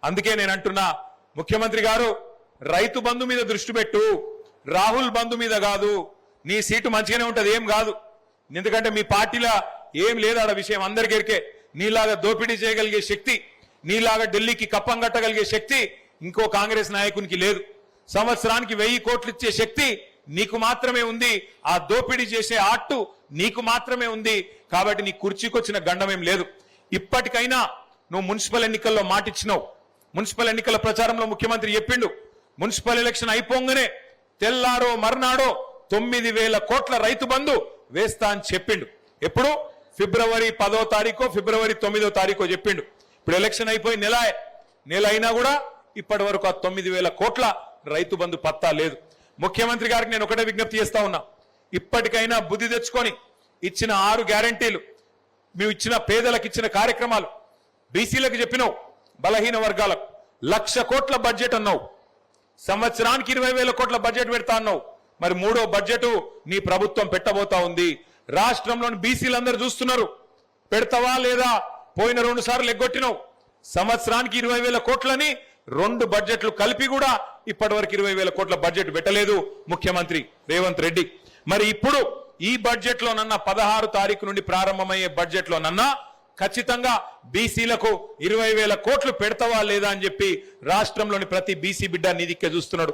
అందుకే నేను అంటున్నా ముఖ్యమంత్రి గారు రైతు బంధు మీద దృష్టి పెట్టు, రాహుల్ బంధు మీద కాదు. నీ సీటు మంచిగానే ఉంటది, ఏం కాదు. ఎందుకంటే మీ పార్టీలో ఏం లేదు ఆడ విషయం అందరికెరికే. నీలాగా దోపిడీ చేయగలిగే శక్తి, నీలాగా ఢిల్లీకి కప్పం కట్టగలిగే శక్తి ఇంకో కాంగ్రెస్ నాయకునికి లేదు. సంవత్సరానికి 1000 కోట్లు ఇచ్చే శక్తి నీకు మాత్రమే ఉంది. ఆ దోపిడీ చేసే ఆట్టు నీకు మాత్రమే ఉంది. కాబట్టి నీ కుర్చీకొచ్చిన గండమేం లేదు. ఇప్పటికైనా నువ్వు మున్సిపల్ ఎన్నికల్లో మాటిచ్చినావు. మున్సిపల్ ఎన్నికల ప్రచారంలో ముఖ్యమంత్రి చెప్పిండు, మున్సిపల్ ఎలక్షన్ అయిపోగానే తెల్లారో మర్నాడో 9000 కోట్ల రైతు బంధు వేస్తా అని చెప్పిండు. ఎప్పుడు? ఫిబ్రవరి 10వ తారీఖు, ఫిబ్రవరి 9వ తారీఖు చెప్పిండు. ఇప్పుడు ఎలక్షన్ అయిపోయి నెల అయినా కూడా ఇప్పటి వరకు ఆ 9000 కోట్ల రైతు బంధు పత్తా లేదు. ముఖ్యమంత్రి గారికి నేను ఒకటే విజ్ఞప్తి చేస్తా ఉన్నా, ఇప్పటికైనా బుద్ధి తెచ్చుకొని ఇచ్చిన 6 గ్యారంటీలు, మేము ఇచ్చిన పేదలకు ఇచ్చిన కార్యక్రమాలు, బీసీలకు చెప్పినావు, బలహీన వర్గాలకు 1,00,000 కోట్ల బడ్జెట్ అన్నావు, సంవత్సరానికి 20,000 కోట్ల బడ్జెట్ పెడతా అన్నావు. మరి 3వ బడ్జెట్ నీ ప్రభుత్వం పెట్టబోతా ఉంది. రాష్ట్రంలోని బీసీలందరూ చూస్తున్నారు, పెడతావా లేదా? పోయిన 2 సార్లు ఎగ్గొట్టినావు. సంవత్సరానికి 20,000 కోట్లని 2 బడ్జెట్లు కలిపి కూడా ఇప్పటి వరకు 20,000 కోట్ల బడ్జెట్ పెట్టలేదు ముఖ్యమంత్రి రేవంత్ రెడ్డి. మరి ఇప్పుడు ఈ బడ్జెట్ లోనన్నా 16 తారీఖు నుండి ప్రారంభమయ్యే బడ్జెట్ లోనన్నా ఖచ్చితంగా బీసీలకు 20,000 కోట్లు పెడతావా లేదా అని చెప్పి రాష్ట్రంలోని ప్రతి బీసీ బిడ్డ నీ దిక్కే చూస్తున్నాడు.